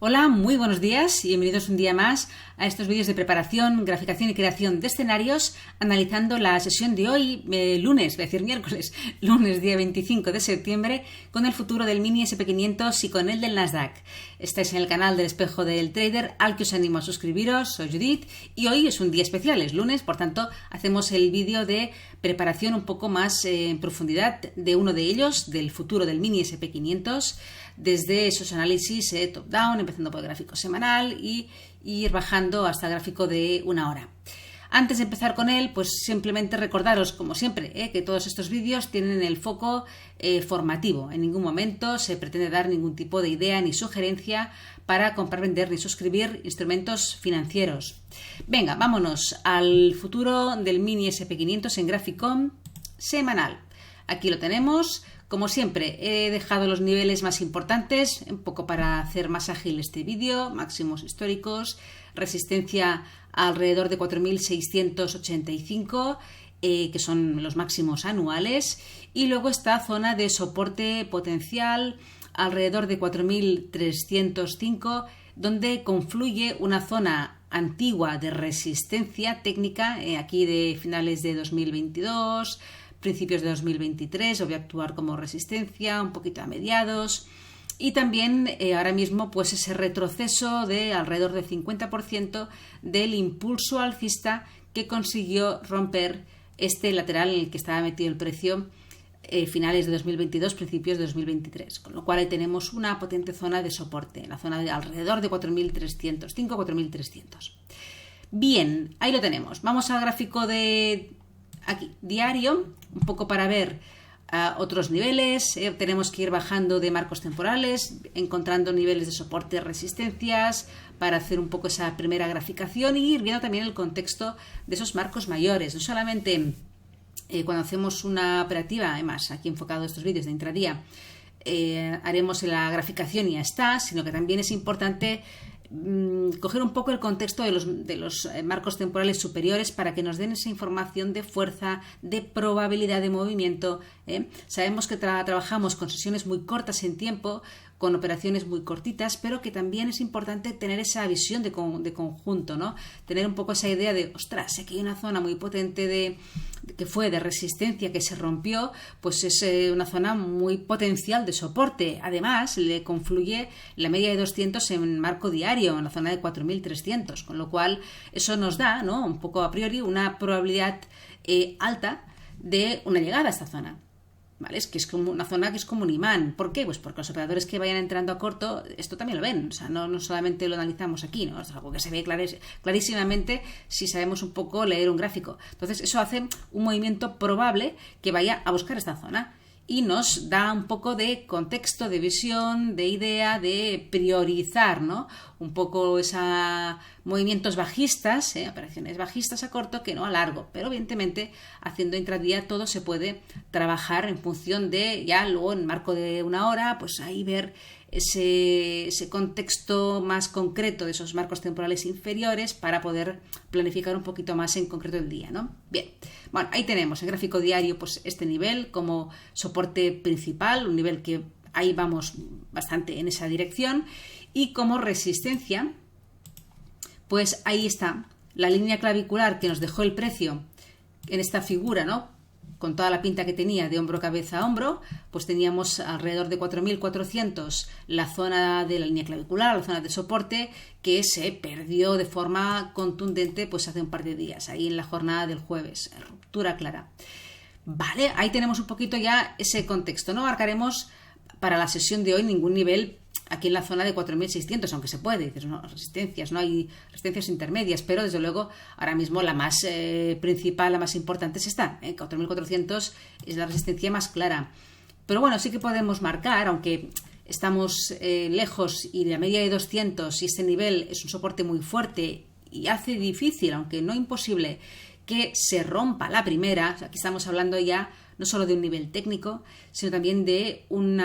Hola, muy buenos días y bienvenidos un día más a estos vídeos de preparación, graficación y creación de escenarios, analizando la sesión de hoy, lunes día 25 de septiembre, con el futuro del Mini SP500 y con el del Nasdaq. Estáis en el canal del Espejo del Trader, al que os animo a suscribiros. Soy Judith y hoy es un día especial, es lunes, por tanto hacemos el vídeo de preparación un poco más en profundidad de uno de ellos, del futuro del Mini SP500, desde esos análisis top-down, empezando por el gráfico semanal y ir bajando hasta el gráfico de una hora. Antes de empezar con él, pues simplemente recordaros, como siempre, que todos estos vídeos tienen el foco formativo. En ningún momento se pretende dar ningún tipo de idea ni sugerencia para comprar, vender ni suscribir instrumentos financieros. Venga, vámonos al futuro del Mini SP500 en gráfico semanal. Aquí lo tenemos. Como siempre, he dejado los niveles más importantes, un poco para hacer más ágil este vídeo, máximos históricos, resistencia alrededor de 4.685, que son los máximos anuales, y luego esta zona de soporte potencial alrededor de 4.305, donde confluye una zona antigua de resistencia técnica, aquí de finales de 2022, principios de 2023, o voy a actuar como resistencia, un poquito a mediados, y también ahora mismo pues ese retroceso de alrededor del 50% del impulso alcista que consiguió romper este lateral en el que estaba metido el precio finales de 2022, principios de 2023, con lo cual ahí tenemos una potente zona de soporte, la zona de alrededor de 4.305, 4.300. Bien, ahí lo tenemos. Vamos al gráfico de aquí, diario, un poco para ver otros niveles. Tenemos que ir bajando de marcos temporales, encontrando niveles de soporte, resistencias, para hacer un poco esa primera graficación y ir viendo también el contexto de esos marcos mayores. No solamente cuando hacemos una operativa, además aquí enfocado estos vídeos de intradía, haremos la graficación y ya está, sino que también es importante coger un poco el contexto de los marcos temporales superiores para que nos den esa información de fuerza, de probabilidad de movimiento. Sabemos que trabajamos con sesiones muy cortas en tiempo, con operaciones muy cortitas, pero que también es importante tener esa visión de conjunto, ¿no? Tener un poco esa idea de, ostras, aquí hay una zona muy potente que fue de resistencia que se rompió, pues es una zona muy potencial de soporte. Además, le confluye la media de 200 en marco diario, en la zona de 4.300, con lo cual eso nos da, ¿no?, un poco a priori una probabilidad alta de una llegada a esta zona. ¿Vale? Es que es como una zona que es como un imán. ¿Por qué? Pues porque los operadores que vayan entrando a corto esto también lo ven. O sea, no solamente lo analizamos aquí, ¿no? Es algo que se ve clarísimamente si sabemos un poco leer un gráfico. Entonces eso hace un movimiento probable que vaya a buscar esta zona y nos da un poco de contexto, de visión, de idea, de priorizar, ¿no?, un poco esos movimientos bajistas, operaciones bajistas a corto que no a largo, pero evidentemente haciendo intradía todo se puede trabajar en función de, ya luego en marco de una hora, pues ahí ver ese contexto más concreto de esos marcos temporales inferiores para poder planificar un poquito más en concreto el día, ¿no? Bien, bueno, ahí tenemos en gráfico diario pues este nivel como soporte principal, un nivel que ahí vamos bastante en esa dirección, y como resistencia pues ahí está la línea clavicular que nos dejó el precio en esta figura, ¿no?, con toda la pinta que tenía de hombro, cabeza a hombro, pues teníamos alrededor de 4.400 la zona de la línea clavicular, la zona de soporte, que se perdió de forma contundente pues hace un par de días, ahí en la jornada del jueves, ruptura clara. Vale, ahí tenemos un poquito ya ese contexto. No marcaremos para la sesión de hoy ningún nivel aquí en la zona de 4.600, aunque se puede, dices, no, resistencias, no hay resistencias intermedias, pero desde luego ahora mismo la más principal, la más importante es esta, 4.400 es la resistencia más clara. Pero bueno, sí que podemos marcar, aunque estamos lejos y la media de 200 y este nivel es un soporte muy fuerte y hace difícil, aunque no imposible, que se rompa la primera. O sea, aquí estamos hablando ya no solo de un nivel técnico, sino también de un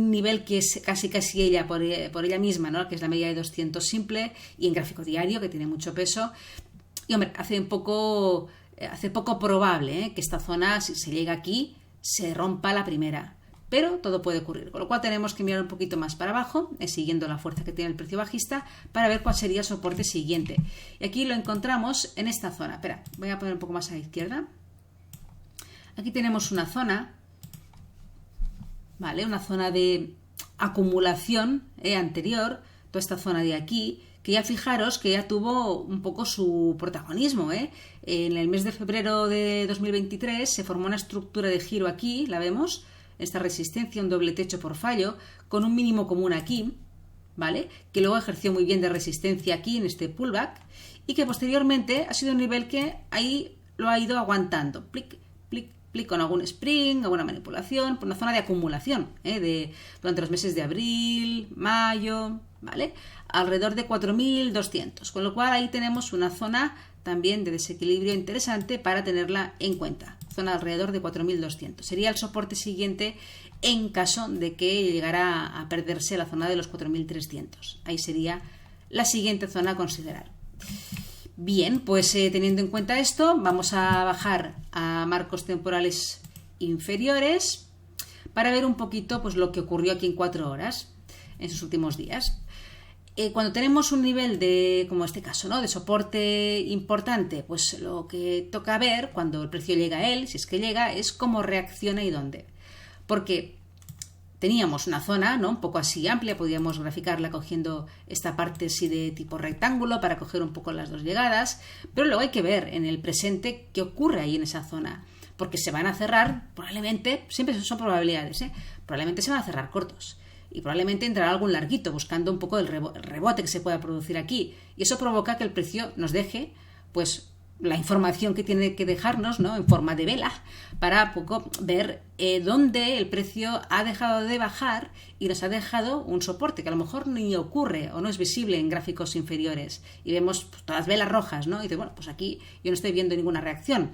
nivel que es casi ella por ella misma, ¿no?, que es la media de 200 simple y en gráfico diario, que tiene mucho peso. Y hombre, hace poco probable que esta zona, si se llega aquí, se rompa la primera. pero todo puede ocurrir, con lo cual tenemos que mirar un poquito más para abajo, siguiendo la fuerza que tiene el precio bajista, para ver cuál sería el soporte siguiente. Y aquí lo encontramos en esta zona. Espera, voy a poner un poco más a la izquierda. Aquí tenemos una zona, ¿vale? Una zona de acumulación anterior, toda esta zona de aquí, que ya fijaros que ya tuvo un poco su protagonismo. En el mes de febrero de 2023 se formó una estructura de giro aquí, la vemos, esta resistencia, un doble techo por fallo, con un mínimo común aquí, ¿vale? Que luego ejerció muy bien de resistencia aquí en este pullback y que posteriormente ha sido un nivel que ahí lo ha ido aguantando, plic, plic, plic, con algún spring, alguna manipulación, por una zona de acumulación durante los meses de abril, mayo, ¿vale? Alrededor de 4.200, con lo cual ahí tenemos una zona también de desequilibrio interesante para tenerla en cuenta. Zona alrededor de 4.200. Sería el soporte siguiente en caso de que llegara a perderse la zona de los 4.300. Ahí sería la siguiente zona a considerar. Bien, pues teniendo en cuenta esto, vamos a bajar a marcos temporales inferiores para ver un poquito pues, lo que ocurrió aquí en 4 horas, en sus últimos días. Cuando tenemos un nivel de, como este caso, ¿no?, de soporte importante, pues lo que toca ver cuando el precio llega a él, si es que llega, es cómo reacciona y dónde. Porque teníamos una zona, ¿no?, un poco así amplia, podíamos graficarla cogiendo esta parte así de tipo rectángulo para coger un poco las dos llegadas, pero luego hay que ver en el presente qué ocurre ahí en esa zona, porque se van a cerrar, probablemente, siempre son probabilidades, probablemente se van a cerrar cortos. Y probablemente entrará algún larguito buscando un poco el rebote que se pueda producir aquí. Y eso provoca que el precio nos deje pues la información que tiene que dejarnos, ¿no?, en forma de vela para poco ver dónde el precio ha dejado de bajar y nos ha dejado un soporte que a lo mejor ni ocurre o no es visible en gráficos inferiores. Y vemos pues, todas las velas rojas, ¿no? Y dice, bueno, pues aquí yo no estoy viendo ninguna reacción.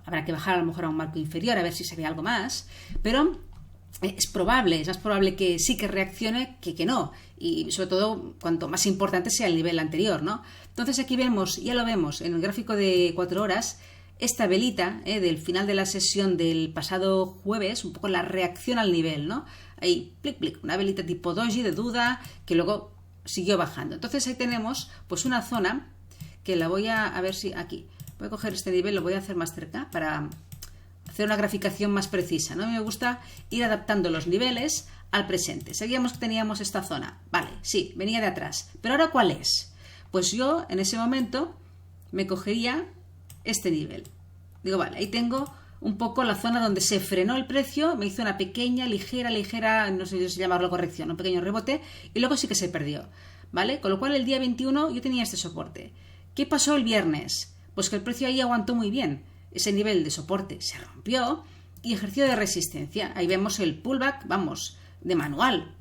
Habrá que bajar a lo mejor a un marco inferior a ver si se ve algo más. Pero es más probable que sí que reaccione que no, y sobre todo cuanto más importante sea el nivel anterior, ¿no? Entonces aquí vemos, ya lo vemos en el gráfico de 4 horas, esta velita del final de la sesión del pasado jueves, un poco la reacción al nivel, ¿no? Ahí, plic, plic, una velita tipo doji de duda que luego siguió bajando. Entonces ahí tenemos pues una zona que la voy a ver si aquí, voy a coger este nivel, lo voy a hacer más cerca para hacer una graficación más precisa, ¿no? A mí me gusta ir adaptando los niveles al presente. Sabíamos que teníamos esta zona. Vale, sí, venía de atrás. ¿Pero ahora cuál es? Pues yo, en ese momento, me cogería este nivel. Digo, vale, ahí tengo un poco la zona donde se frenó el precio, me hizo una pequeña, ligera, no sé si llamarlo corrección, un pequeño rebote, y luego sí que se perdió, ¿vale? Con lo cual, el día 21 yo tenía este soporte. ¿Qué pasó el viernes? Pues que el precio ahí aguantó muy bien. Ese nivel de soporte se rompió y ejerció de resistencia. Ahí vemos el pullback, vamos, de manual.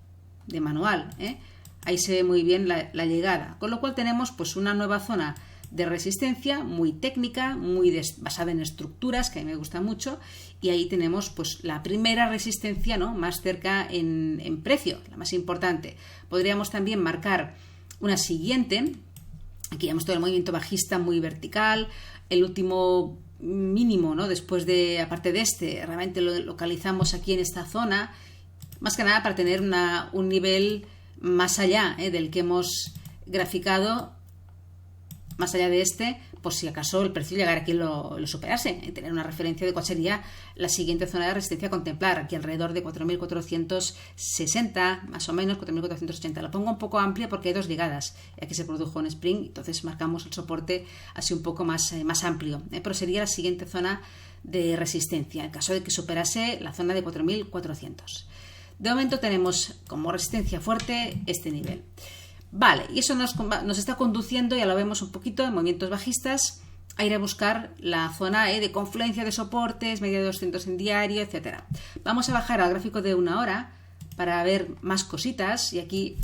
Ahí se ve muy bien la llegada. Con lo cual tenemos pues una nueva zona de resistencia muy técnica, muy basada en estructuras, que a mí me gusta mucho. Y ahí tenemos pues la primera resistencia, ¿no?, más cerca en precio, la más importante. Podríamos también marcar una siguiente. Aquí vemos todo el movimiento bajista muy vertical. El último mínimo, ¿no?, después de, aparte de este, realmente lo localizamos aquí en esta zona, más que nada para tener un nivel más allá del que hemos graficado, más allá de este, por si acaso el precio llegara aquí y lo superase, tener una referencia de cuál sería la siguiente zona de resistencia a contemplar, aquí alrededor de 4.460, más o menos, 4.480. Lo pongo un poco amplia porque hay dos llegadas. Aquí se produjo un spring, entonces marcamos el soporte así un poco más amplio. Pero sería la siguiente zona de resistencia, en caso de que superase la zona de 4.400. De momento tenemos como resistencia fuerte este nivel. Vale, y eso nos está conduciendo, ya lo vemos un poquito, en movimientos bajistas, a ir a buscar la zona de confluencia de soportes, media de 200 en diario, etc. Vamos a bajar al gráfico de 1 hora para ver más cositas, y aquí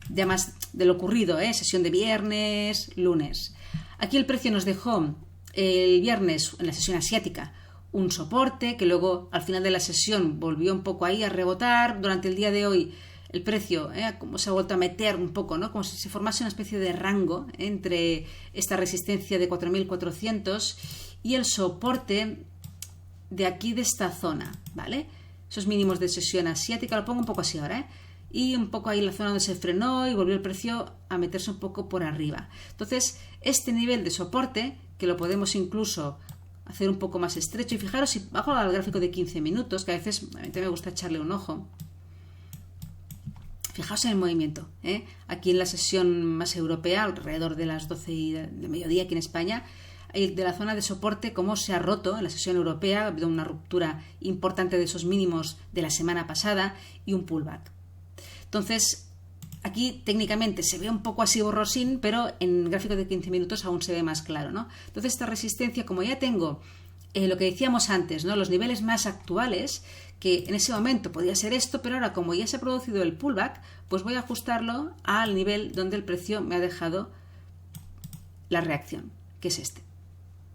ya más de lo ocurrido, sesión de viernes, lunes. Aquí el precio nos dejó el viernes en la sesión asiática un soporte, que luego al final de la sesión volvió un poco ahí a rebotar. Durante el día de hoy el precio como se ha vuelto a meter un poco, ¿no?, como si se formase una especie de rango entre esta resistencia de 4.400 y el soporte de aquí, de esta zona, ¿vale? esos mínimos de sesión asiática, lo pongo un poco así ahora, y un poco ahí en la zona donde se frenó y volvió el precio a meterse un poco por arriba. Entonces, este nivel de soporte, que lo podemos incluso hacer un poco más estrecho, y fijaros, si bajo al gráfico de 15 minutos, que a veces me gusta echarle un ojo, fijaos en el movimiento, aquí en la sesión más europea, alrededor de las 12 de mediodía aquí en España, de la zona de soporte, cómo se ha roto en la sesión europea, ha habido una ruptura importante de esos mínimos de la semana pasada y un pullback. Entonces, aquí técnicamente se ve un poco así borrosín, pero en el gráfico de 15 minutos aún se ve más claro, ¿no? Entonces, esta resistencia, como ya tengo lo que decíamos antes, ¿no? Los niveles más actuales, que en ese momento podía ser esto, pero ahora como ya se ha producido el pullback, pues voy a ajustarlo al nivel donde el precio me ha dejado la reacción, que es este.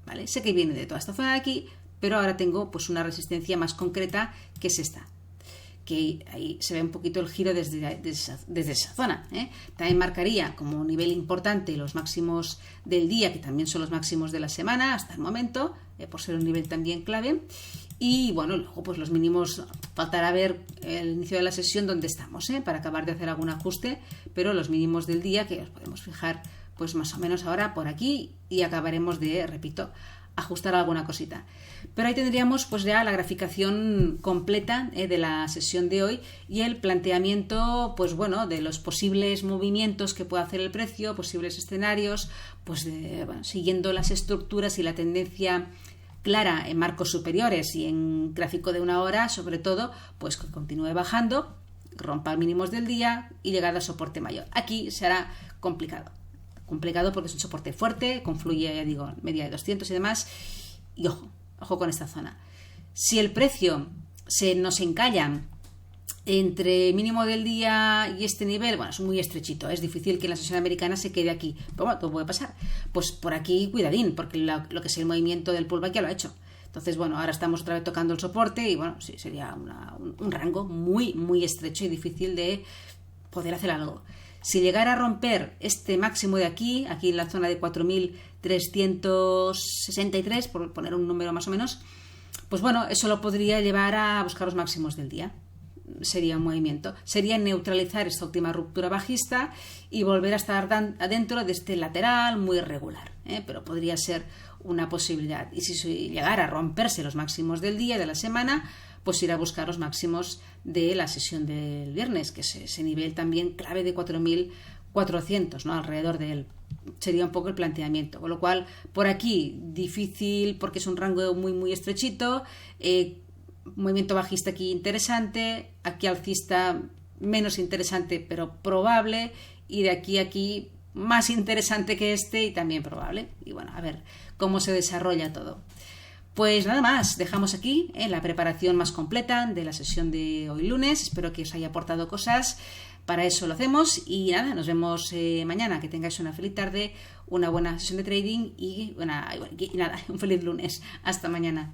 ¿Vale? Sé que viene de toda esta zona de aquí, pero ahora tengo pues una resistencia más concreta, que es esta, que ahí se ve un poquito el giro desde esa zona. También marcaría como nivel importante los máximos del día, que también son los máximos de la semana hasta el momento, por ser un nivel también clave. Y bueno, luego pues los mínimos, faltará ver el inicio de la sesión donde estamos, para acabar de hacer algún ajuste, pero los mínimos del día que los podemos fijar pues más o menos ahora por aquí y acabaremos de, repito, ajustar alguna cosita. Pero ahí tendríamos pues ya la graficación completa de la sesión de hoy y el planteamiento pues bueno de los posibles movimientos que puede hacer el precio, posibles escenarios, pues siguiendo las estructuras y la tendencia clara en marcos superiores y en gráfico de una hora, sobre todo, pues que continúe bajando, rompa mínimos del día y llegar al soporte mayor. Aquí será complicado porque es un soporte fuerte, confluye, ya digo, media de 200 y demás, y ojo con esta zona. Si el precio nos encalla entre mínimo del día y este nivel, bueno, es muy estrechito, es difícil que en la sesión americana se quede aquí, pero bueno, todo puede pasar. Pues por aquí cuidadín, porque lo que es el movimiento del pullback ya lo ha hecho. Entonces, bueno, ahora estamos otra vez tocando el soporte y bueno, sí, sería un rango muy, muy estrecho y difícil de poder hacer algo. Si llegara a romper este máximo de aquí en la zona de 4.363, por poner un número más o menos, pues bueno, eso lo podría llevar a buscar los máximos del día. Sería un movimiento. Sería neutralizar esta última ruptura bajista y volver a estar adentro de este lateral muy irregular, pero podría ser una posibilidad. Y si llegara a romperse los máximos del día, de la semana, pues ir a buscar los máximos de la sesión del viernes, que es ese nivel también clave de 4.400, ¿no? Alrededor de él. Sería un poco el planteamiento. Con lo cual, por aquí, difícil porque es un rango muy, muy estrechito. Movimiento bajista aquí interesante. Aquí alcista menos interesante, pero probable. Y de aquí a aquí más interesante que este y también probable. Y bueno, a ver cómo se desarrolla todo. Pues nada más, dejamos aquí la preparación más completa de la sesión de hoy lunes. Espero que os haya aportado cosas. Para eso lo hacemos y nada, nos vemos mañana. Que tengáis una feliz tarde, una buena sesión de trading y nada, un feliz lunes. Hasta mañana.